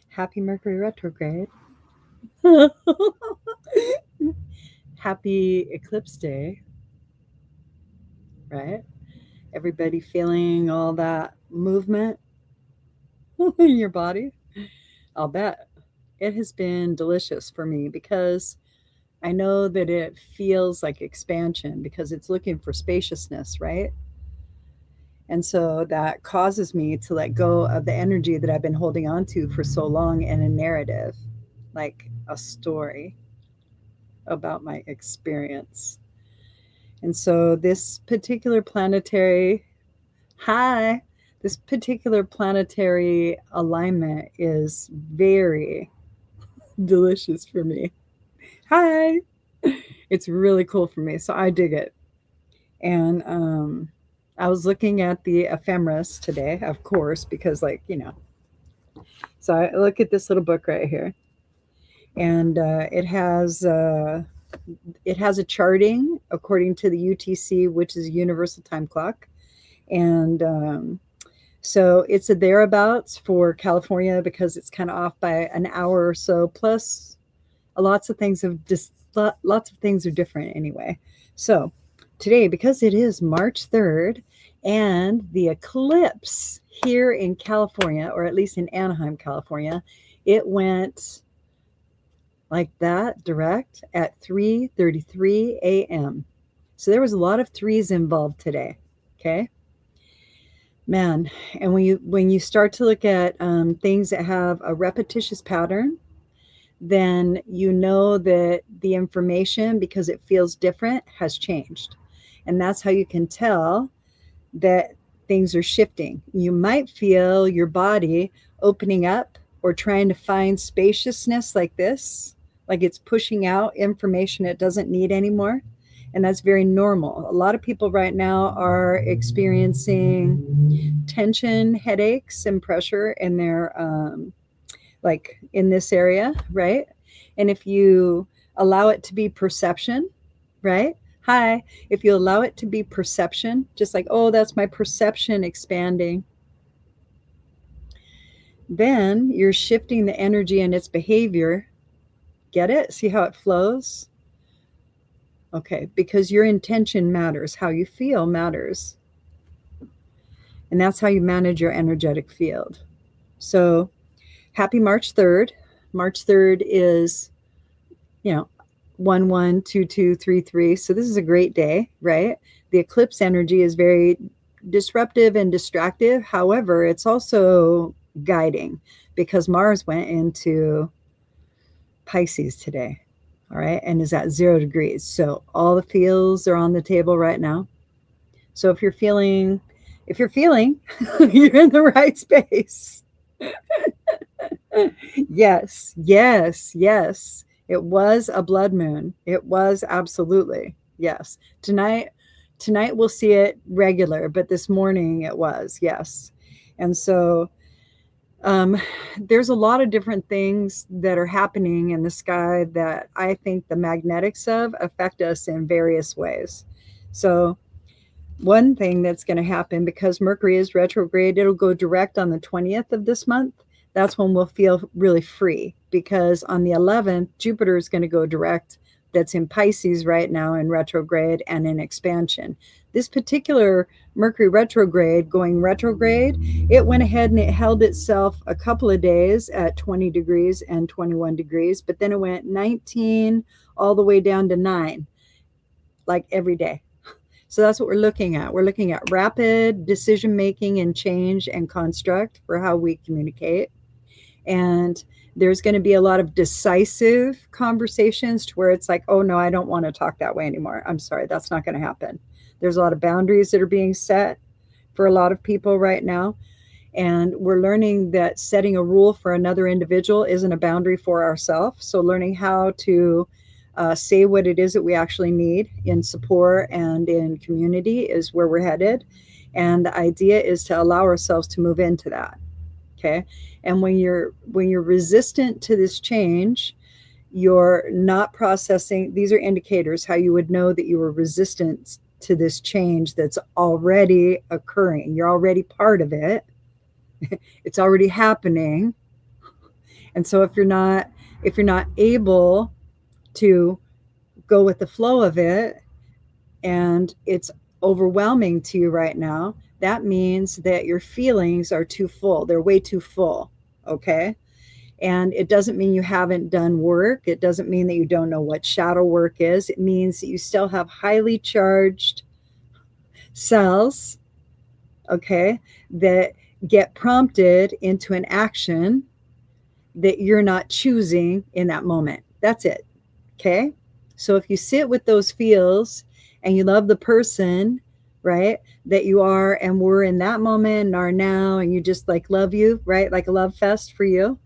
Happy Mercury retrograde. Happy eclipse day, right? Everybody feeling all that movement in your body? I'll bet. It has been delicious for me because I know that it feels like expansion because it's looking for spaciousness, right? And so that causes me to let go of the energy that I've been holding on to for so long in a narrative, like a story about my experience. And so this particular planetary, hi, this particular planetary alignment is very delicious for me. Hi. It's really cool for me. So I dig it. And I was looking at the ephemeris today, of course, because, like, so I look at this little book right here, and it has a charting according to the UTC, which is a Universal Time Clock, and so it's a thereabouts for California because it's kind of off by an hour or so. Plus, lots of things are different anyway. So today, because it is March 3rd, and the eclipse here in California, or at least in Anaheim, California, it went like that direct at 3:33 a.m. So there was a lot of threes involved today. Okay, man. And when you start to look at things that have a repetitious pattern, then you know that the information, because it feels different, has changed. And that's how you can tell that things are shifting. You might feel your body opening up or trying to find spaciousness like this, like it's pushing out information it doesn't need anymore. And that's very normal. A lot of people right now are experiencing tension, headaches, and pressure in their like in this area, right? And if you allow it to be perception, right? Hi, if you allow it to be perception, just like, oh, that's my perception expanding, then you're shifting the energy and its behavior. Get it? See how it flows? Okay, because your intention matters, how you feel matters. And that's how you manage your energetic field. So, happy March 3rd. March 3rd is, you know, 112233. So this is a great day, right? The eclipse energy is very disruptive and distractive. However, it's also guiding because Mars went into Pisces today. All right. And is at 0 degrees. So all the feels are on the table right now. So if you're feeling, you're in the right space. Yes, yes, yes. It was a blood moon. It was absolutely. Yes. Tonight we'll see it regular, but this morning it was. Yes. And so um there's a lot of different things that are happening in the sky that I think the magnetics of affect us in various ways. So one thing that's going to happen, because Mercury is retrograde, it'll go direct on the 20th of this month. That's when we'll feel really free, because on the 11th, Jupiter is going to go direct. That's in Pisces right now in retrograde and in expansion. This particular Mercury retrograde, going retrograde, it went ahead and it held itself a couple of days at 20 degrees and 21 degrees, but then it went 19 all the way down to 9, like every day. So that's what we're looking at. We're looking at rapid decision making and change and construct for how we communicate. And there's going to be a lot of decisive conversations to where it's like, oh, no, I don't want to talk that way anymore. I'm sorry, that's not going to happen. There's a lot of boundaries that are being set for a lot of people right now. And we're learning that setting a rule for another individual isn't a boundary for ourselves. So learning how to say what it is that we actually need in support and in community is where we're headed. And the idea is to allow ourselves to move into that. Okay. And when you're resistant to this change, you're not processing. These are indicators how you would know that you were resistant to this change that's already occurring. You're already part of it. It's already happening. And so if you're not able to go with the flow of it, and it's overwhelming to you right now, that means that your feelings are too full. They're way too full. Okay. And it doesn't mean you haven't done work. It doesn't mean that you don't know what shadow work is. It means that you still have highly charged cells, okay, that get prompted into an action that you're not choosing in that moment. That's it. Okay. So if you sit with those feels and you love the person, right, that you are and were in that moment and are now, and you just like love you, right, like a love fest for you,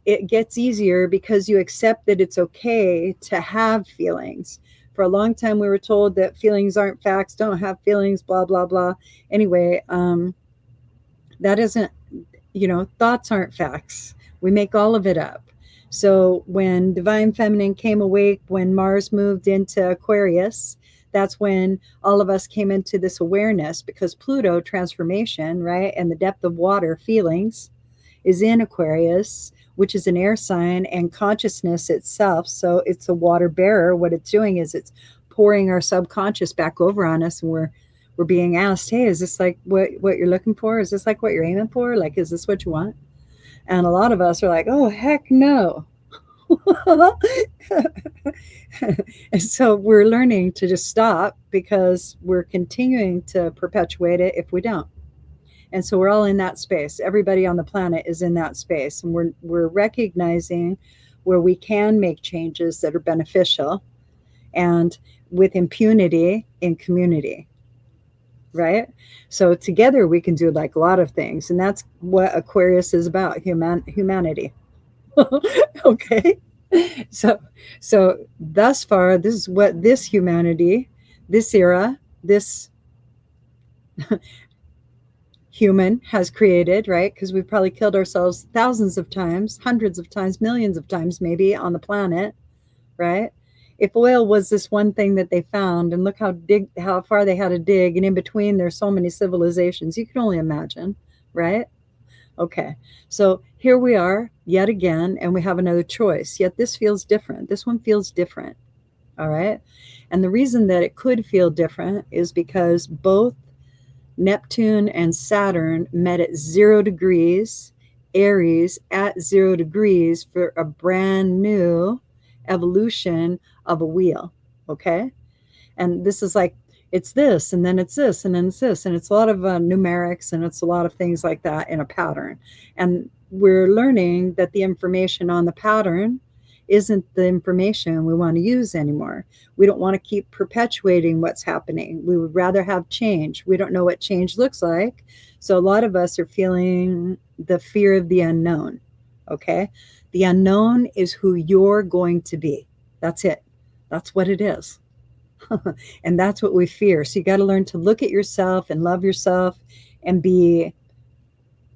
it gets easier because you accept that it's okay to have feelings. For a long time, we were told that feelings aren't facts, don't have feelings, blah, blah, blah. Anyway, that isn't, thoughts aren't facts. We make all of it up. So when Divine Feminine came awake, when Mars moved into Aquarius, that's when all of us came into this awareness, because Pluto transformation, right, and the depth of water feelings is in Aquarius, which is an air sign, and consciousness itself. So it's a water bearer. What it's doing is it's pouring our subconscious back over on us, and we're being asked, hey, is this like what you're looking for? Is this like what you're aiming for? Like, is this what you want? And a lot of us are like, oh, heck no. And so we're learning to just stop, because we're continuing to perpetuate it if we don't. And so we're all in that space. Everybody on the planet is in that space. And we're recognizing where we can make changes that are beneficial and with impunity in community. Right? So together we can do like a lot of things. And that's what Aquarius is about, humanity. Okay. So thus far, this is what this humanity, this era, this human has created, right? Because we've probably killed ourselves thousands of times, hundreds of times, millions of times maybe on the planet, right? If oil was this one thing that they found, and look how far they had to dig, and in between there's so many civilizations, you can only imagine, right? Okay, so here we are yet again, and we have another choice, yet this feels different. This one feels different, all right? And the reason that it could feel different is because both Neptune and Saturn met at 0 degrees, Aries at 0 degrees, for a brand new evolution of a wheel. Okay. And this is like, it's this, and then it's this, and then it's this. And it's a lot of numerics, and it's a lot of things like that in a pattern. And we're learning that the information on the pattern isn't the information we want to use anymore. We don't want to keep perpetuating what's happening. We would rather have change. We don't know what change looks like. So a lot of us are feeling the fear of the unknown. Okay. The unknown is who you're going to be. That's it. That's what it is. And that's what we fear. So you got to learn to look at yourself and love yourself and be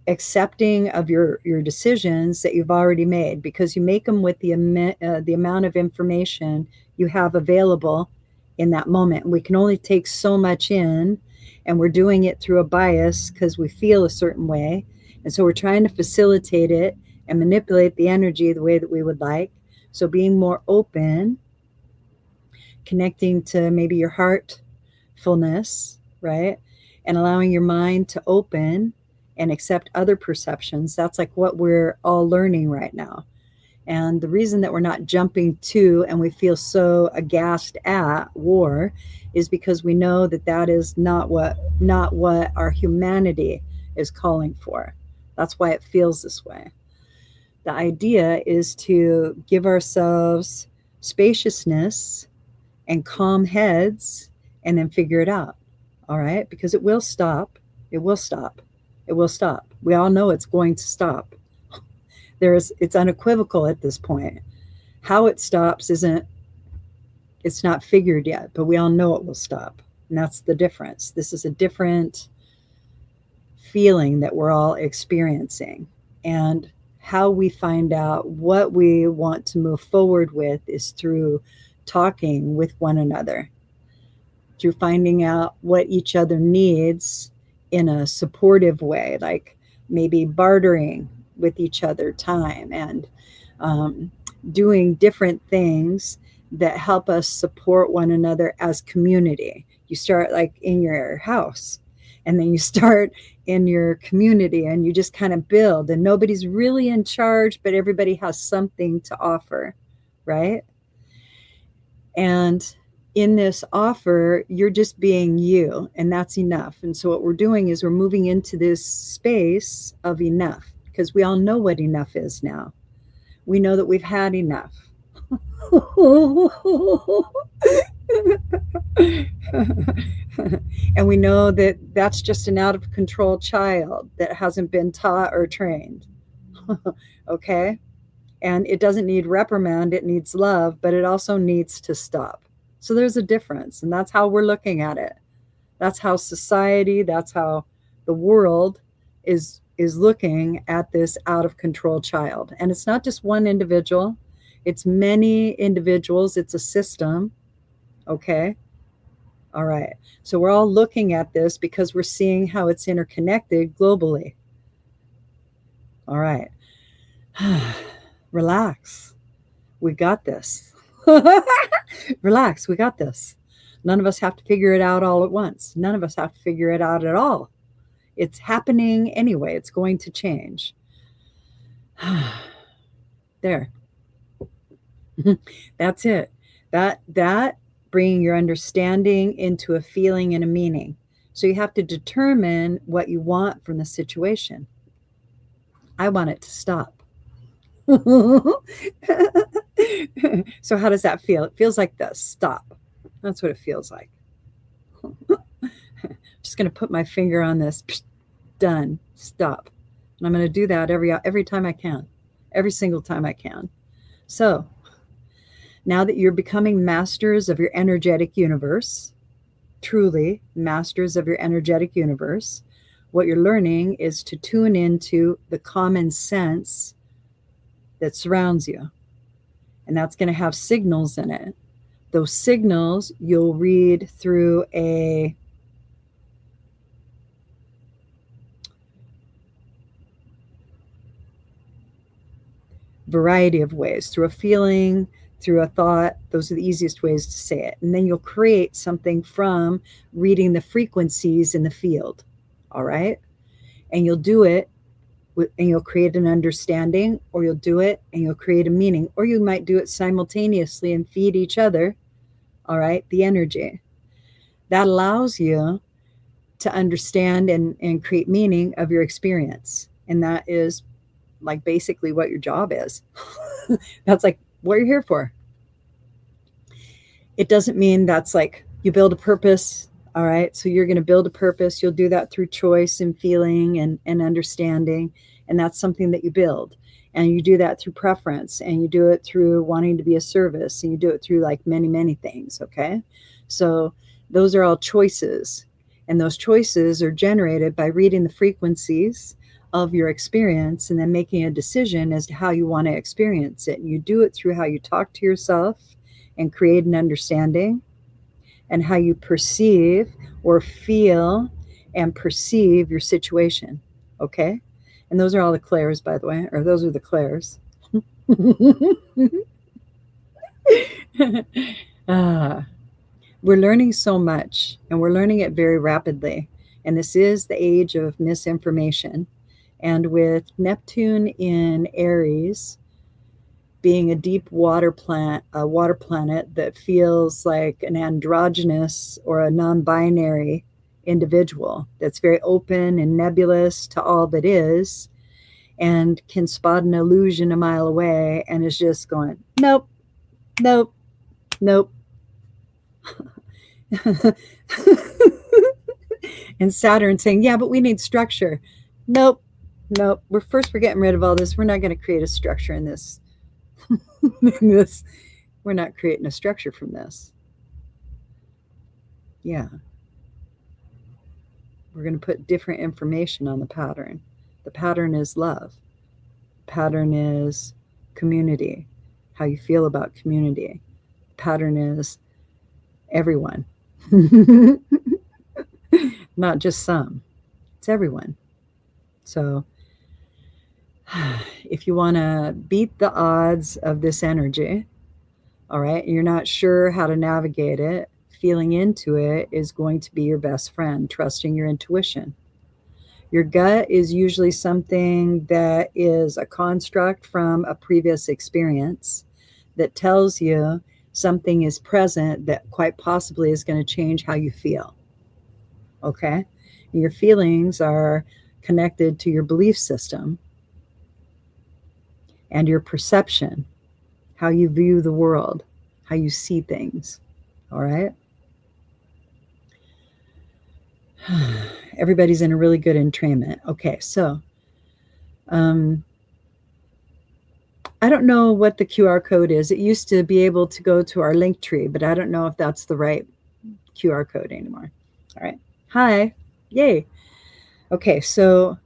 accepting of your decisions that you've already made, because you make them with the amount of information you have available in that moment. We can only take so much in, and we're doing it through a bias because we feel a certain way. And so we're trying to facilitate it and manipulate the energy the way that we would like. So being more open, connecting to maybe your heartfulness, right? And allowing your mind to open and accept other perceptions. That's like what we're all learning right now. And the reason that we're not jumping to, and we feel so aghast at war, is because we know that that is not what our humanity is calling for. That's why it feels this way. The idea is to give ourselves spaciousness and calm heads, and then figure it out. All right? Because it will stop. It will stop. It will stop. We all know it's going to stop. It's unequivocal at this point. How it stops it's not figured yet, but we all know it will stop. And that's the difference. This is a different feeling that we're all experiencing. And how we find out what we want to move forward with is through talking with one another, through finding out what each other needs in a supportive way, like maybe bartering with each other time, and um, doing different things that help us support one another as community. You start like in your house, and then you start in your community, and you just kind of build, and nobody's really in charge, but everybody has something to offer, right? And in this offer, you're just being you, and that's enough. And so, what we're doing is we're moving into this space of enough, because we all know what enough is now. We know that we've had enough. And we know that that's just an out of control child that hasn't been taught or trained. Okay? And it doesn't need reprimand, it needs love, but it also needs to stop. So there's a difference, and that's how we're looking at it. That's how society, that's how the world is looking at this out of control child. And it's not just one individual, it's many individuals, it's a system. Okay? All right. So we're all looking at this because we're seeing how it's interconnected globally. All right. Relax. We got this. Relax. We got this. None of us have to figure it out all at once. None of us have to figure it out at all. It's happening anyway. It's going to change. There. That's it. That bringing your understanding into a feeling and a meaning. So you have to determine what you want from the situation. I want it to stop. So how does that feel? It feels like this. Stop. That's what it feels like. Just going to put my finger on this. Done. Stop. And I'm going to do that every time I can. Every single time I can. So now that you're becoming masters of your energetic universe, truly masters of your energetic universe, what you're learning is to tune into the common sense that surrounds you. And that's going to have signals in it. Those signals you'll read through a variety of ways, through a feeling, through a thought. Those are the easiest ways to say it. And then you'll create something from reading the frequencies in the field. All right? And you'll do it and you'll create an understanding, or you'll do it and you'll create a meaning, or you might do it simultaneously and feed each other, all right, the energy. That allows you to understand and create meaning of your experience. And that is like basically what your job is. That's like what you're here for. It doesn't mean that's like you build a purpose. All right. So you're going to build a purpose. You'll do that through choice and feeling and understanding. And that's something that you build. And you do that through preference, and you do it through wanting to be a service, and you do it through like many, many things. Okay. So those are all choices. And those choices are generated by reading the frequencies of your experience and then making a decision as to how you want to experience it. And you do it through how you talk to yourself and create an understanding, and how you perceive or feel and perceive your situation. Okay? And those are all the clairs, by the way, or those are the clairs. We're learning so much, and we're learning it very rapidly. And this is the age of misinformation. And with Neptune in Aries, being a deep water planet that feels like an androgynous or a non-binary individual that's very open and nebulous to all that is, and can spot an illusion a mile away and is just going, nope, nope, nope. And Saturn saying, yeah, but we need structure. Nope, nope. We're getting rid of all this. We're not going to create a structure in this. We're not creating a structure from this. Yeah. We're going to put different information on the pattern. The pattern is love. The pattern is community, how you feel about community. The pattern is everyone. Not just some. It's everyone. So If you want to beat the odds of this energy, all right, you're not sure how to navigate it, feeling into it is going to be your best friend, trusting your intuition. Your gut is usually something that is a construct from a previous experience that tells you something is present that quite possibly is going to change how you feel. Okay? Your feelings are connected to your belief system and your perception, how you view the world, how you see things. All right? Everybody's in a really good entrainment. Okay, so I don't know what the QR code is. It used to be able to go to our link tree, but I don't know if that's the right QR code anymore. All right. Hi. Yay. Okay, so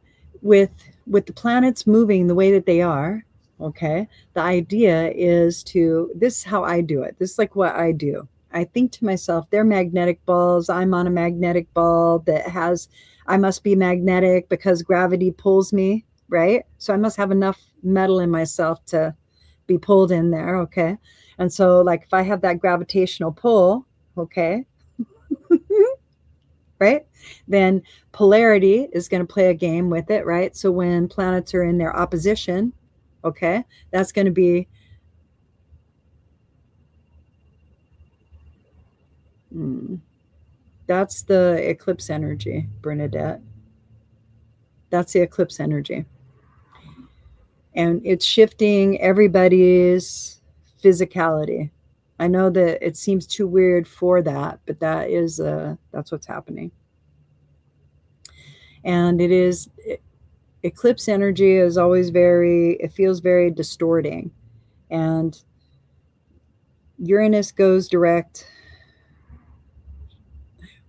with the planets moving the way that they are, okay, the idea is to, this is how I do it. This is like what I do. I think to myself, they're magnetic balls. I'm on a magnetic ball that has, I must be magnetic because gravity pulls me, right? So I must have enough metal in myself to be pulled in there, okay? And so, like, if I have that gravitational pull, okay, right? Then polarity is going to play a game with it, right? So when planets are in their opposition, okay, that's going to be that's the eclipse energy, Bernadette. That's the eclipse energy. And it's shifting everybody's physicality. I know that it seems too weird for that, but that's what's happening. And it is eclipse energy is always it feels very distorting. And Uranus goes direct,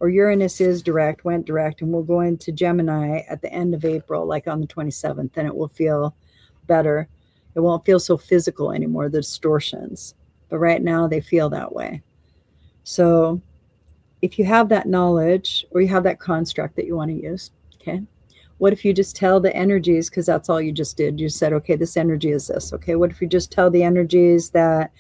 or Uranus is direct, went direct, and will go into Gemini at the end of April, like on the 27th, and it will feel better. It won't feel so physical anymore, the distortions. But right now they feel that way. So if you have that knowledge or you have that construct that you want to use, okay, what if you just tell the energies, because that's all you just did. You said, okay, this energy is this. Okay, what if you just tell the energies that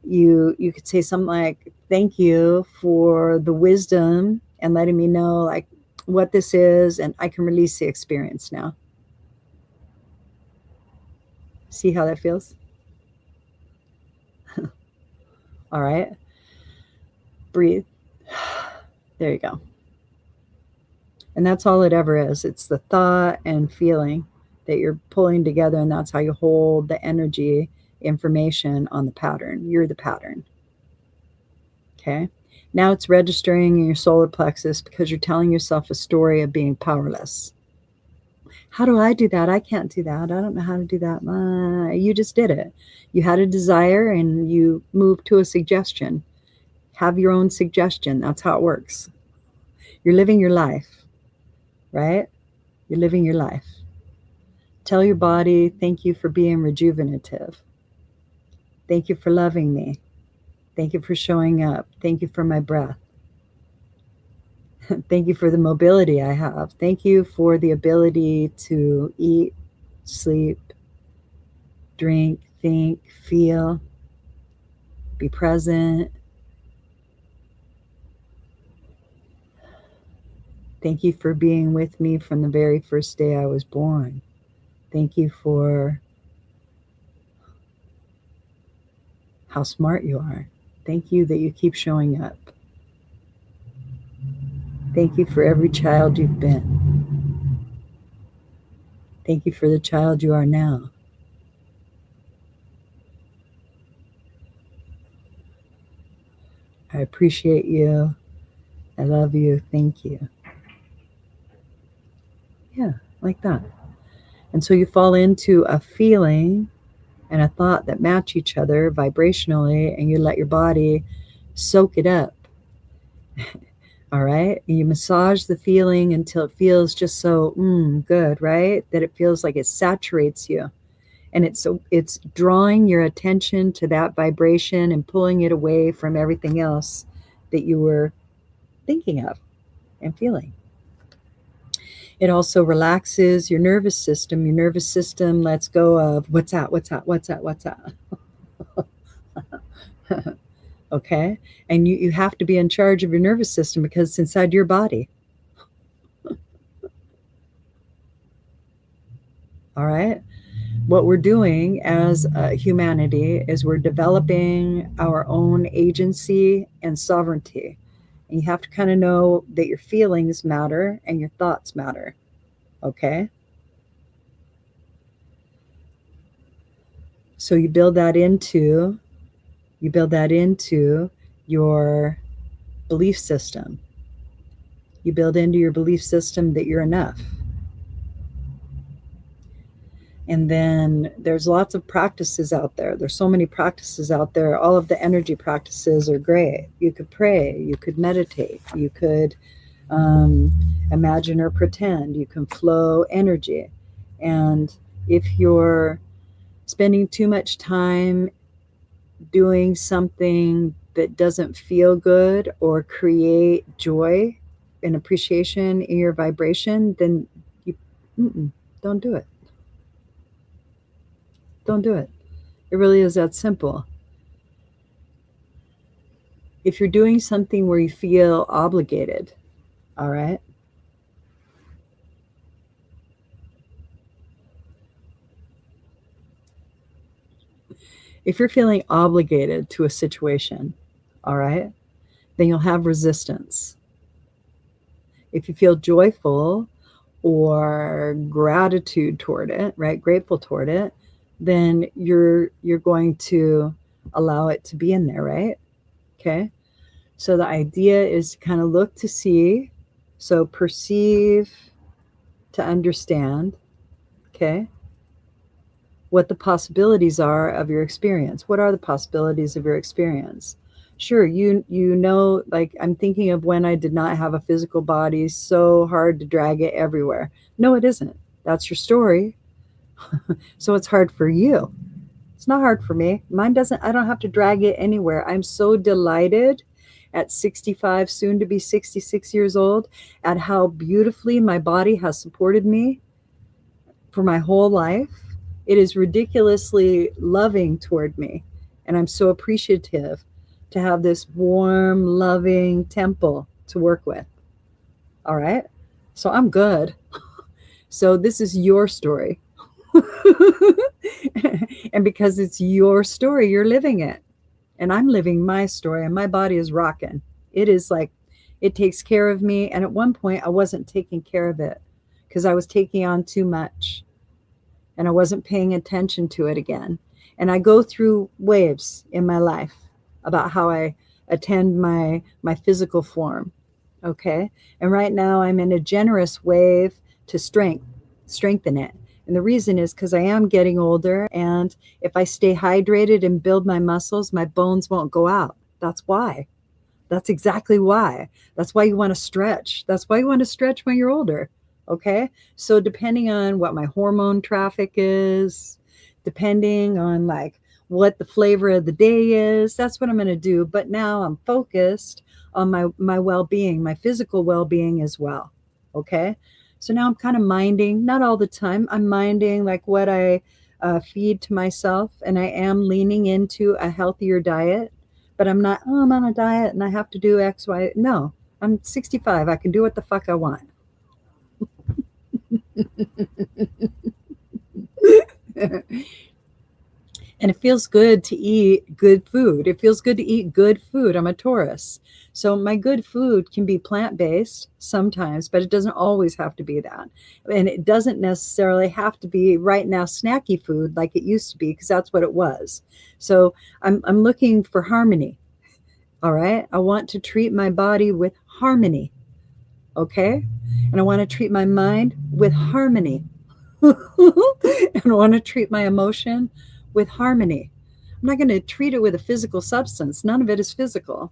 you could say something like, thank you for the wisdom and letting me know like what this is, and I can release the experience now. See how that feels? All right. Breathe. There you go. And that's all it ever is. It's the thought and feeling that you're pulling together, and that's how you hold the energy information on the pattern. You're the pattern. Okay. Now it's registering in your solar plexus because you're telling yourself a story of being powerless. How do I do that? I can't do that. I don't know how to do that. You just did it. You had a desire and you moved to a suggestion. Have your own suggestion. That's how it works. You're living your life, right? You're living your life. Tell your body, thank you for being rejuvenative. Thank you for loving me. Thank you for showing up. Thank you for my breath. Thank you for the mobility I have. Thank you for the ability to eat, sleep, drink, think, feel, be present. Thank you for being with me from the very first day I was born. Thank you for how smart you are. Thank you that you keep showing up. Thank you for every child you've been. Thank you for the child you are now. I appreciate you. I love you. Thank you. Yeah, like that. And so you fall into a feeling and a thought that match each other vibrationally, and you let your body soak it up. All right. And you massage the feeling until it feels just so good, right? That it feels like it saturates you. And it's drawing your attention to that vibration and pulling it away from everything else that you were thinking of and feeling. It also relaxes your nervous system. Your nervous system lets go of what's out, what's out, what's out, what's out. Okay? And you have to be in charge of your nervous system because it's inside your body. All right? What we're doing as humanity is we're developing our own agency and sovereignty. And you have to kind of know that your feelings matter and your thoughts matter. Okay? So you build that into your belief system. You build into your belief system that you're enough. And then there's lots of practices out there. There's so many practices out there. All of the energy practices are great. You could pray, you could meditate, you could imagine or pretend, you can flow energy. And if you're spending too much time doing something that doesn't feel good or create joy and appreciation in your vibration, then you don't do it. Don't do it. It really is that simple. If you're doing something where you feel obligated, all right, if you're feeling obligated to a situation, all right, then you'll have resistance. If you feel joyful or gratitude toward it, right, grateful toward it, then you're going to allow it to be in there, right? Okay. So the idea is to kind of look to see, so perceive to understand, okay, what the possibilities are of your experience. What are the possibilities of your experience? Sure, you know, like I'm thinking of when I did not have a physical body, so hard to drag it everywhere. No, it isn't. That's your story. So it's hard for you. It's not hard for me. Mine doesn't, I don't have to drag it anywhere. I'm so delighted at 65, soon to be 66 years old, at how beautifully my body has supported me for my whole life. It is ridiculously loving toward me. And I'm so appreciative to have this warm, loving temple to work with. All right. So I'm good. So this is your story. And because it's your story, you're living it. And I'm living my story, and my body is rocking. It is like, it takes care of me. And at one point, I wasn't taking care of it because I was taking on too much and I wasn't paying attention to it again. And I go through waves in my life about how I attend my physical form. Okay. And right now I'm in a generous wave to strengthen it. And the reason is because I am getting older. And if I stay hydrated and build my muscles, my bones won't go out. That's why. That's exactly why. That's why you want to stretch. That's why you want to stretch when you're older. Okay. So depending on what my hormone traffic is, depending on like what the flavor of the day is, that's what I'm going to do. But now I'm focused on my well-being, my physical well-being as well. Okay. So now I'm kind of minding, not all the time. I'm minding like what I feed to myself, and I am leaning into a healthier diet. But I'm not, oh, I'm on a diet and I have to do X, Y. No, I'm 65. I can do what the fuck I want. And it feels good to eat good food. It feels good to eat good food. I'm a Taurus. So my good food can be plant-based sometimes, but it doesn't always have to be that. And it doesn't necessarily have to be right now snacky food like it used to be, because that's what it was. So I'm looking for harmony. All right. I want to treat my body with harmony. Okay. And I want to treat my mind with harmony. And I want to treat my emotion with harmony. I'm not going to treat it with a physical substance. None of it is physical.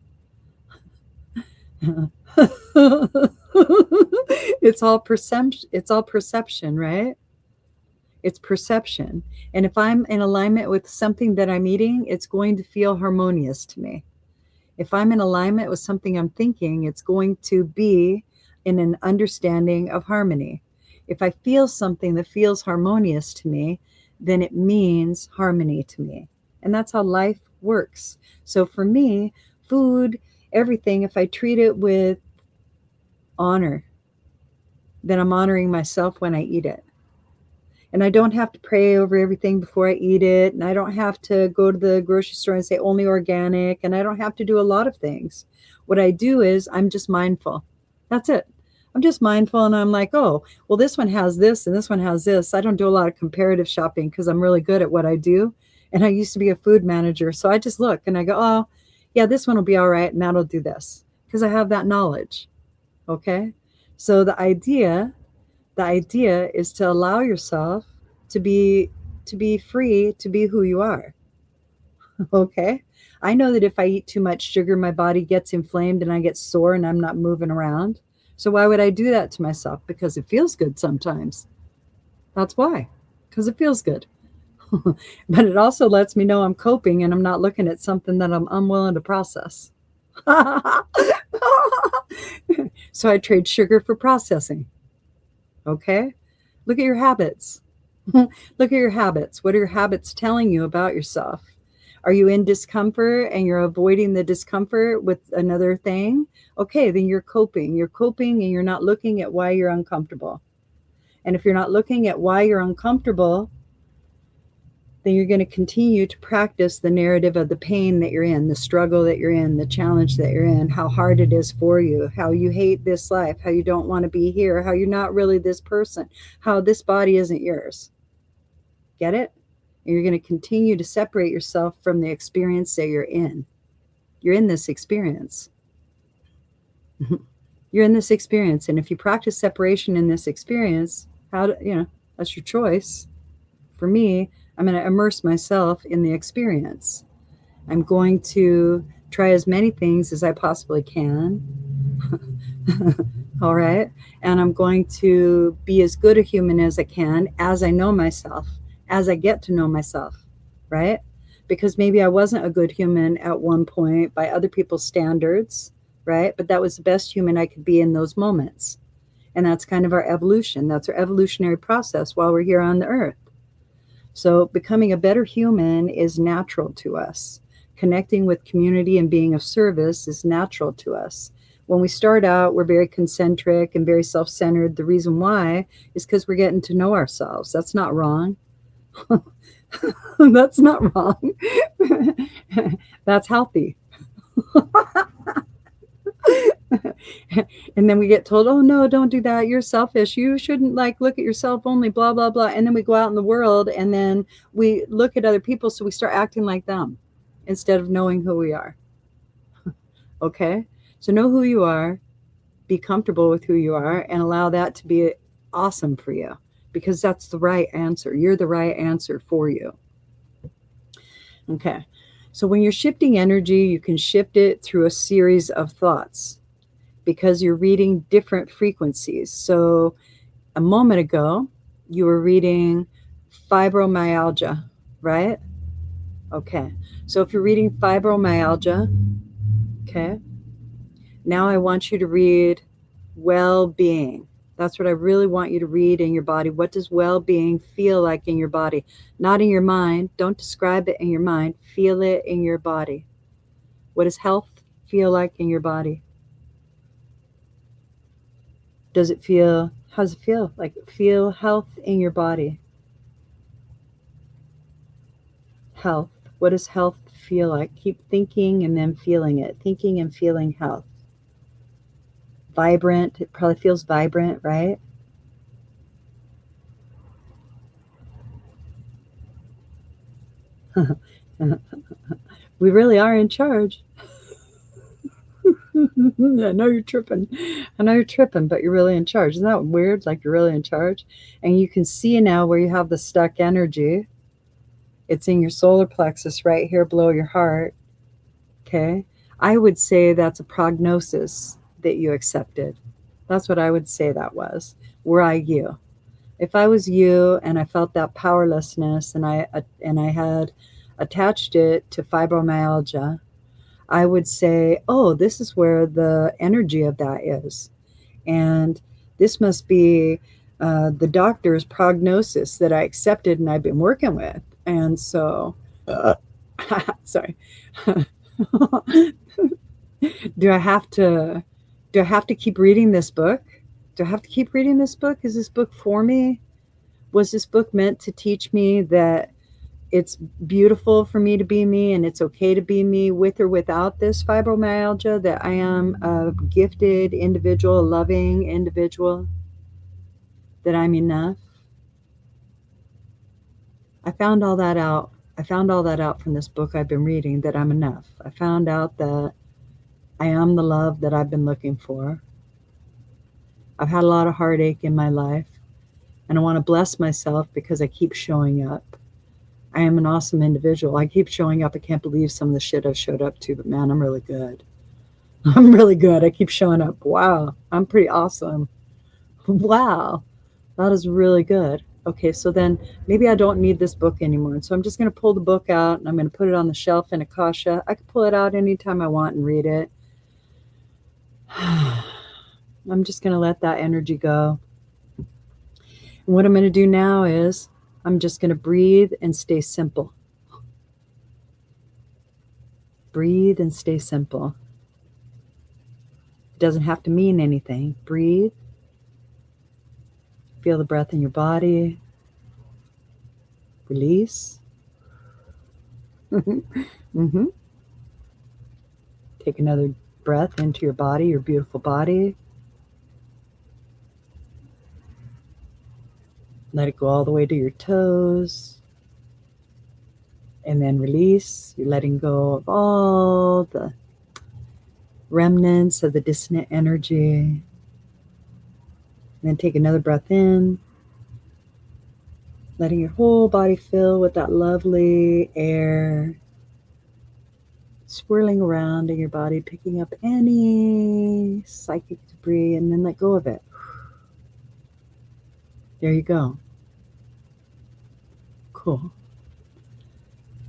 It's all perception. It's all perception, right? It's perception. And if I'm in alignment with something that I'm eating, it's going to feel harmonious to me. If I'm in alignment with something I'm thinking, it's going to be in an understanding of harmony. If I feel something that feels harmonious to me, then it means harmony to me. And that's how life works. So for me, food, everything, if I treat it with honor, then I'm honoring myself when I eat it. And I don't have to pray over everything before I eat it. And I don't have to go to the grocery store and say only organic. And I don't have to do a lot of things. What I do is I'm just mindful. That's it. I'm just mindful and I'm like, oh, well, this one has this and this one has this. I don't do a lot of comparative shopping because I'm really good at what I do. And I used to be a food manager. So I just look and I go, oh, yeah, this one will be all right. And that'll do this because I have that knowledge. Okay. So the idea is to allow yourself to be free to be who you are. Okay. I know that if I eat too much sugar, my body gets inflamed and I get sore and I'm not moving around. So why would I do that to myself? Because it feels good sometimes. That's why. Because it feels good. But it also lets me know I'm coping and I'm not looking at something that I'm unwilling to process. So I trade sugar for processing. Okay? Look at your habits. Look at your habits. What are your habits telling you about yourself? Are you in discomfort and you're avoiding the discomfort with another thing? Okay, then you're coping. You're coping and you're not looking at why you're uncomfortable. And if you're not looking at why you're uncomfortable, then you're going to continue to practice the narrative of the pain that you're in, the struggle that you're in, the challenge that you're in, how hard it is for you, how you hate this life, how you don't want to be here, how you're not really this person, how this body isn't yours. Get it? And you're going to continue to separate yourself from the experience that you're in. You're in this experience. You're in this experience. And if you practice separation in this experience, that's your choice. For me, I'm going to immerse myself in the experience. I'm going to try as many things as I possibly can. All right. And I'm going to be as good a human as I can as I know myself, as I get to know myself. Right. Because maybe I wasn't a good human at one point by other people's standards. Right. But that was the best human I could be in those moments. And that's kind of our evolution. That's our evolutionary process while we're here on the earth. So becoming a better human is natural to us. Connecting with community and being of service is natural to us. When we start out, we're very concentric and very self-centered. The reason why is because we're getting to know ourselves. That's not wrong. That's not wrong. That's healthy. And then we get told, oh no, don't do that, you're selfish, you shouldn't look at yourself only, blah blah blah. And then we go out in the world and then we look at other people, so we start acting like them instead of knowing who we are. Okay, so know who you are, be comfortable with who you are, and allow that to be awesome for you, because that's the right answer. You're the right answer for you. Okay, so when you're shifting energy, you can shift it through a series of thoughts, because you're reading different frequencies. So a moment ago, you were reading fibromyalgia, right? Okay. So if you're reading fibromyalgia, okay, now I want you to read well-being. That's what I really want you to read in your body. What does well-being feel like in your body? Not in your mind. Don't describe it in your mind. Feel it in your body. What does health feel like in your body? How does it feel? Feel health in your body. Health. What does health feel like? Keep thinking and then feeling it. Thinking and feeling health. Vibrant. It probably feels vibrant, right? We really are in charge. I know you're tripping. But you're really in charge. Isn't that weird? Like you're really in charge. And you can see now where you have the stuck energy. It's in your solar plexus right here below your heart. Okay. I would say that's a prognosis that you accepted. That's what I would say that was. Were I you. If I was you and I felt that powerlessness and I had attached it to fibromyalgia, I would say, oh, this is where the energy of that is. And this must be the doctor's prognosis that I accepted and I've been working with. And so, sorry. do I have to do I have to keep reading this book? Do I have to keep reading this book? Is this book for me? Was this book meant to teach me that it's beautiful for me to be me and it's okay to be me with or without this fibromyalgia, that I am a gifted individual, a loving individual, that I'm enough? I found all that out. I found all that out from this book I've been reading, that I'm enough. I found out that I am the love that I've been looking for. I've had a lot of heartache in my life, and I want to bless myself because I keep showing up. I am an awesome individual. I keep showing up. I can't believe some of the shit I've showed up to, but man, I'm really good. I'm really good. I keep showing up. Wow, I'm pretty awesome. Wow, that is really good. Okay, so then maybe I don't need this book anymore. And so I'm just going to pull the book out and I'm going to put it on the shelf in Akasha. I can pull it out anytime I want and read it. I'm just going to let that energy go. And what I'm going to do now is I'm just going to breathe and stay simple. Breathe and stay simple. It doesn't have to mean anything. Breathe. Feel the breath in your body. Release. Mm-hmm. Take another breath into your body, your beautiful body. Let it go all the way to your toes. And then release. You're letting go of all the remnants of the dissonant energy. And then take another breath in. Letting your whole body fill with that lovely air. Swirling around in your body, picking up any psychic debris, and then let go of it. There you go. Cool.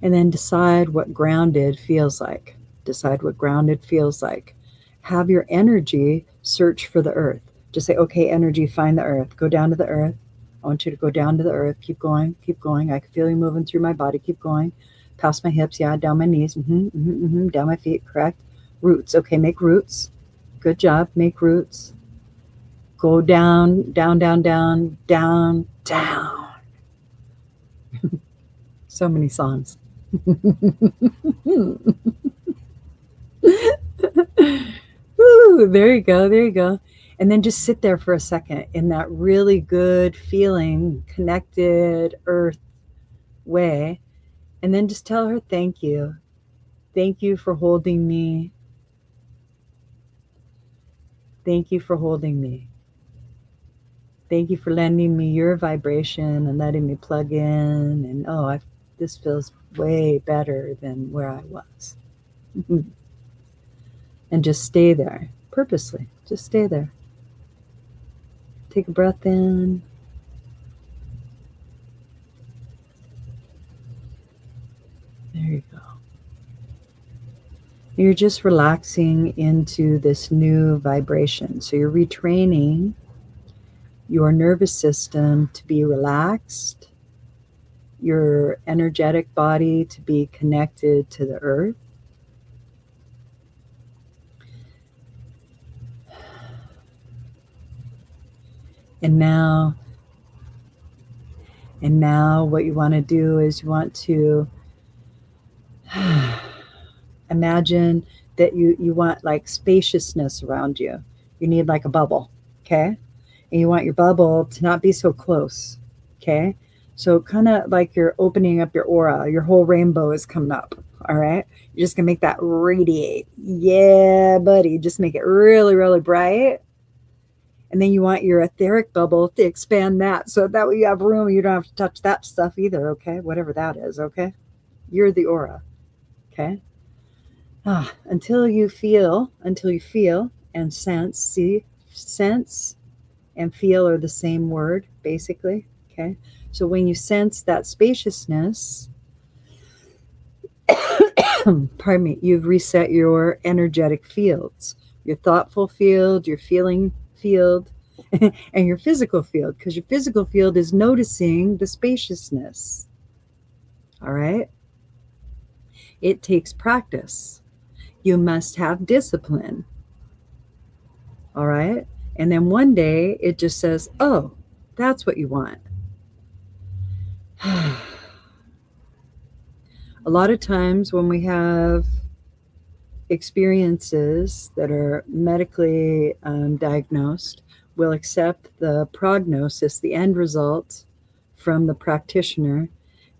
And then decide what grounded feels like. Decide what grounded feels like. Have your energy search for the earth. Just say, okay, energy, find the earth. Go down to the earth. I want you to go down to the earth. Keep going, keep going. I can feel you moving through my body. Keep going. Past my hips, yeah, down my knees, down my feet, correct. Roots, okay, make roots. Good job, make roots. Go down, down, down, down, down, down. So many songs. Ooh, there you go, there you go. And then just sit there for a second in that really good feeling, connected earth way. And then just tell her, thank you. Thank you for holding me. Thank you for holding me. Thank you for lending me your vibration and letting me plug in. And this feels way better than where I was. And just stay there, purposely. Just stay there. Take a breath in. There you go. You're just relaxing into this new vibration. So you're retraining your nervous system to be relaxed, your energetic body to be connected to the earth. And now what you want to do is you want to imagine that you want like spaciousness around you. You need like a bubble, okay? And you want your bubble to not be so close, okay? So kind of like you're opening up your aura, your whole rainbow is coming up, all right? You're just gonna make that radiate. Yeah, buddy, just make it really, really bright. And then you want your etheric bubble to expand that. So that way you have room, you don't have to touch that stuff either, okay? Whatever that is, okay? You're the aura, okay? Until you feel and sense. See, sense and feel are the same word, basically, okay? So when you sense that spaciousness, pardon me, you've reset your energetic fields, your thoughtful field, your feeling field, and your physical field, because your physical field is noticing the spaciousness. All right. It takes practice. You must have discipline. All right. And then one day it just says, oh, that's what you want. A lot of times when we have experiences that are medically diagnosed, we'll accept the prognosis, the end result from the practitioner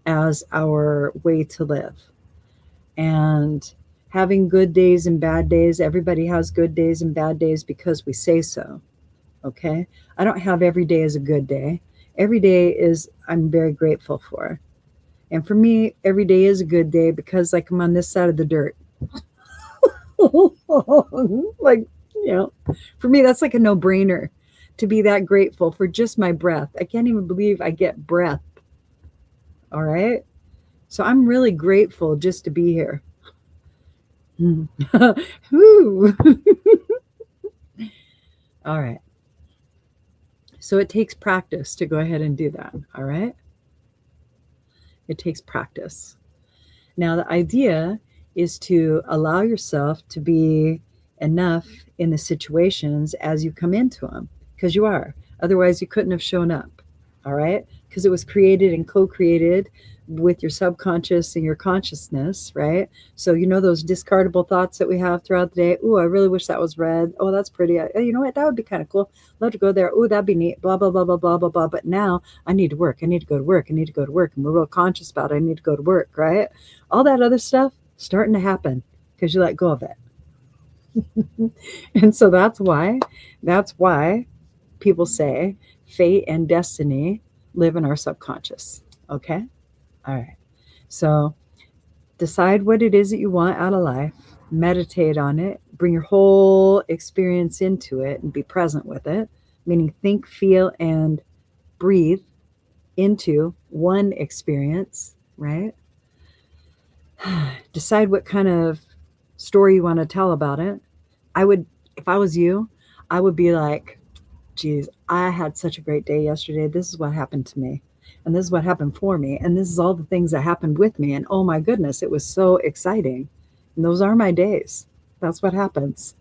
as our way to live. And having good days and bad days, everybody has good days and bad days because we say so. Okay. I don't have every day as a good day. Every day is, I'm very grateful for. And for me, every day is a good day because, like, I'm on this side of the dirt. Like, for me, that's like a no brainer to be that grateful for just my breath. I can't even believe I get breath. All right. So I'm really grateful just to be here. Woo. All right. So it takes practice to go ahead and do that. All right. It takes practice. Now, the idea is to allow yourself to be enough in the situations as you come into them, because you are. Otherwise, you couldn't have shown up. All right. Because it was created and co-created with your subconscious and your consciousness, right? So, those discardable thoughts that we have throughout the day. Oh, I really wish that was red. Oh, that's pretty. You know what? That would be kind of cool. Love to go there. Oh, that'd be neat. Blah, blah, blah, blah, blah, blah, blah. But now I need to work. I need to go to work. I need to go to work. And we're real conscious about it. I need to go to work, right? All that other stuff starting to happen because you let go of it. And so that's why people say fate and destiny live in our subconscious. Okay. All right. So decide what it is that you want out of life, meditate on it, bring your whole experience into it and be present with it, meaning think, feel, and breathe into one experience, right? Decide what kind of story you want to tell about it. If I was you, I would be like, geez, I had such a great day yesterday. This is what happened to me. And this is what happened for me. And this is all the things that happened with me. And oh my goodness, it was so exciting. And those are my days. That's what happens.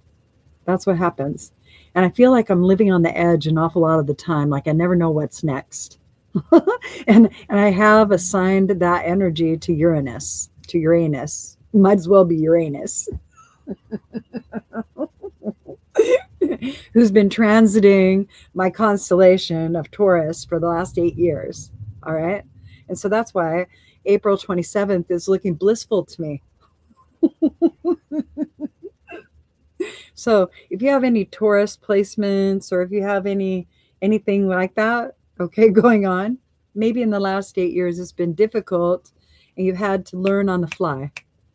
That's what happens. And I feel like I'm living on the edge an awful lot of the time. Like I never know what's next. and I have assigned that energy to Uranus. Might as well be Uranus. Who's been transiting my constellation of Taurus for the last 8 years. All right. And so that's why April 27th is looking blissful to me. So if you have any Taurus placements or if you have anything like that, okay, going on, maybe in the last 8 years it's been difficult and you've had to learn on the fly.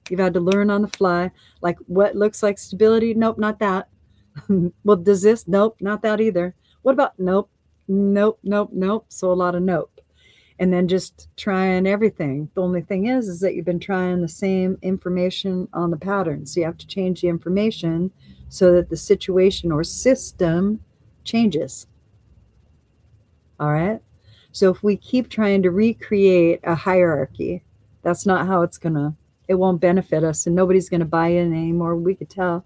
You've had to learn on the fly, like what looks like stability. Nope, not that. Well, does this? Nope, not that either. What about nope, nope, nope, nope. So a lot of nope. And then just trying everything. The only thing is that you've been trying the same information on the pattern. So you have to change the information so that the situation or system changes. All right. So if we keep trying to recreate a hierarchy, that's not how it won't benefit us and nobody's going to buy in anymore. We could tell.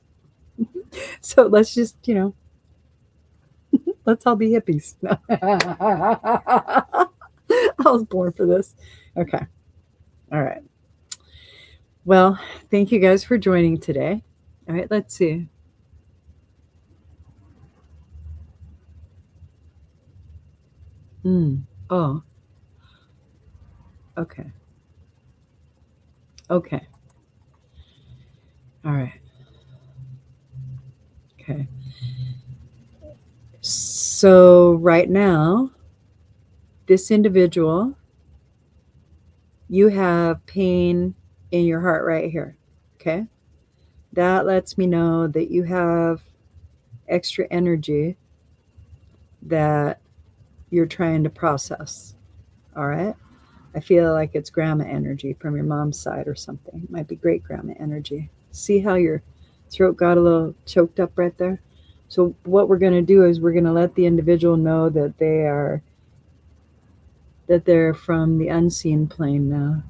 So let's just, let's all be hippies. I was born for this. Okay. All right. Well, thank you guys for joining today. All right, let's see. Oh, okay. Okay. All right. Okay. So right now, this individual, you have pain in your heart right here. Okay. That lets me know that you have extra energy that you're trying to process. All right. I feel like it's grandma energy from your mom's side or something. It might be great grandma energy. See how your throat got a little choked up right there? So what we're going to do is we're going to let the individual know that they're from the unseen plane now.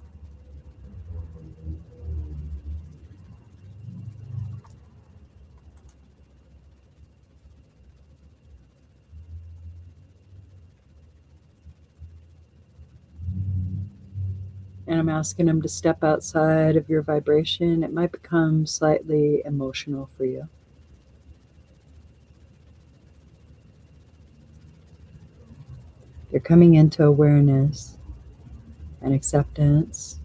And I'm asking them to step outside of your vibration. It might become slightly emotional for you. They're coming into awareness and acceptance.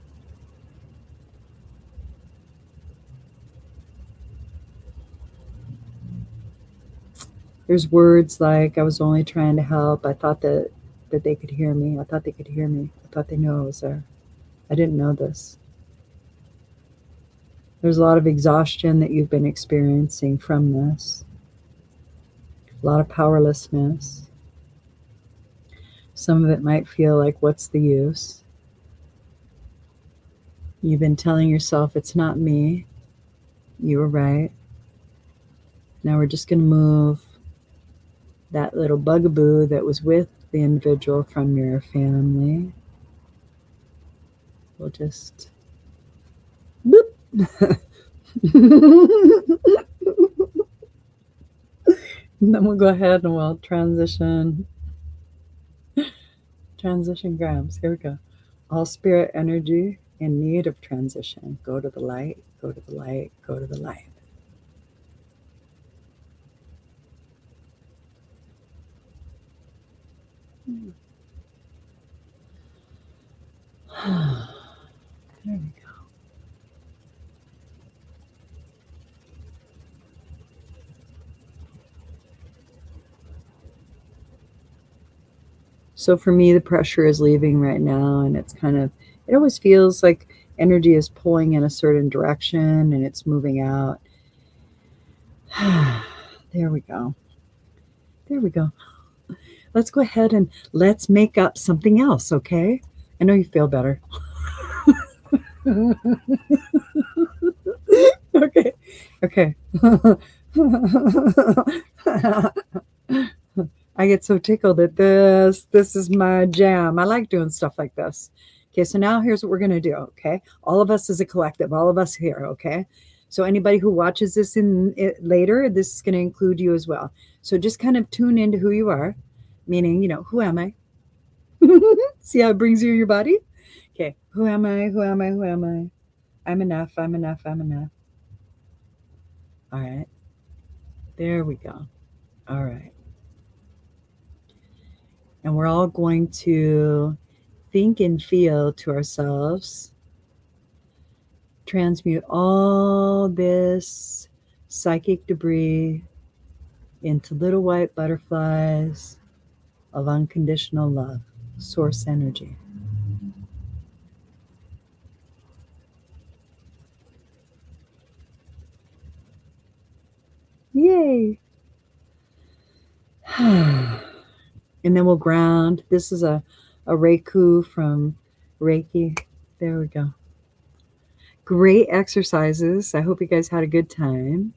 There's words like, I was only trying to help. I thought that they could hear me. I thought they could hear me. I thought they knew I was there. I didn't know this. There's a lot of exhaustion that you've been experiencing from this, a lot of powerlessness. Some of it might feel like, what's the use? You've been telling yourself, it's not me. You were right. Now we're just going to move that little bugaboo that was with the individual from your family. We'll just boop. And then we'll go ahead and we'll transition grams. Here we go. All spirit energy in need of transition. Go to the light, go to the light, go to the light. There we go. So for me, the pressure is leaving right now, and it's kind of, it always feels like energy is pulling in a certain direction and it's moving out. There we go. There we go. Let's go ahead and let's make up something else, okay? I know you feel better. Okay. Okay. I get so tickled at this. This is my jam. I like doing stuff like this. Okay, so now here's what we're going to do, okay? All of us as a collective, all of us here, okay? So anybody who watches this later, this is going to include you as well. So just kind of tune into who you are, meaning, who am I? See how it brings you your body? Okay, who am I? Who am I? Who am I? I'm enough. I'm enough. I'm enough. All right. There we go. All right. And we're all going to think and feel to ourselves, transmute all this psychic debris into little white butterflies of unconditional love, source energy. Yay! And then we'll ground. This is a Reiku from Reiki. There we go. Great exercises. I hope you guys had a good time.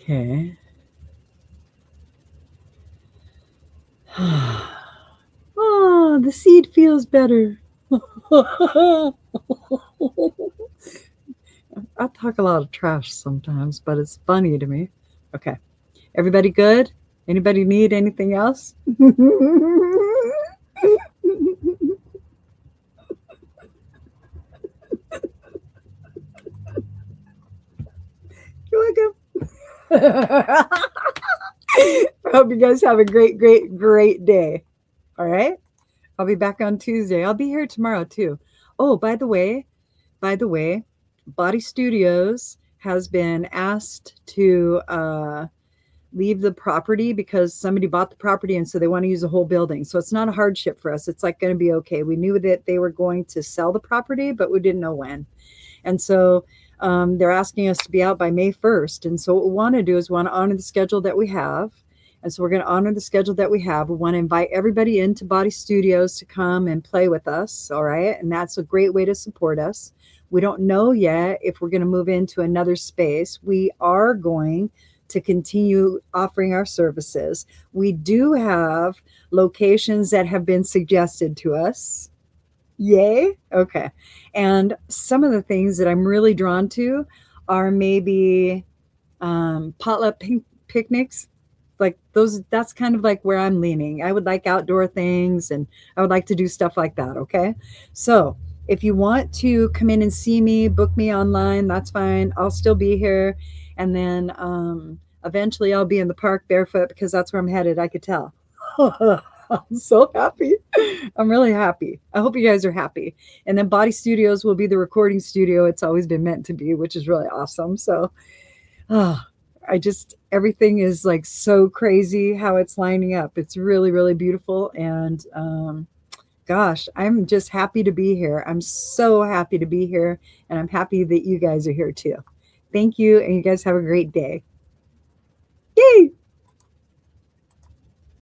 Okay. Oh, the seed feels better. I talk a lot of trash sometimes, but it's funny to me. Okay. Everybody good? Anybody need anything else? You're welcome. I hope you guys have a great, great, great day. All right. I'll be back on Tuesday. I'll be here tomorrow too. Oh, by the way, Body Studios has been asked to leave the property because somebody bought the property and so they want to use the whole building. So it's not a hardship for us. It's like going to be okay. We knew that they were going to sell the property, but we didn't know when. And so they're asking us to be out by May 1st. And so what we want to do is we want to honor the schedule that we have. And so we're going to honor the schedule that we have. We want to invite everybody into Body Studios to come and play with us. All right. And that's a great way to support us. We don't know yet if we're going to move into another space. We are going to continue offering our services. We do have locations that have been suggested to us. Yay. Okay. And some of the things that I'm really drawn to are maybe potluck picnics, like those. That's kind of like where I'm leaning. I would like outdoor things, and I would like to do stuff like that. Okay. So if you want to come in and see me, book me online, that's fine. I'll still be here. And then eventually I'll be in the park barefoot because that's where I'm headed. I could tell. I'm so happy. I'm really happy. I hope you guys are happy. And then Body Studios will be the recording studio it's always been meant to be, which is really awesome. So, oh, I just, everything is like so crazy how it's lining up. It's really, really beautiful. And gosh, I'm just happy to be here. I'm so happy to be here. And I'm happy that you guys are here too. Thank you. And you guys have a great day. Yay!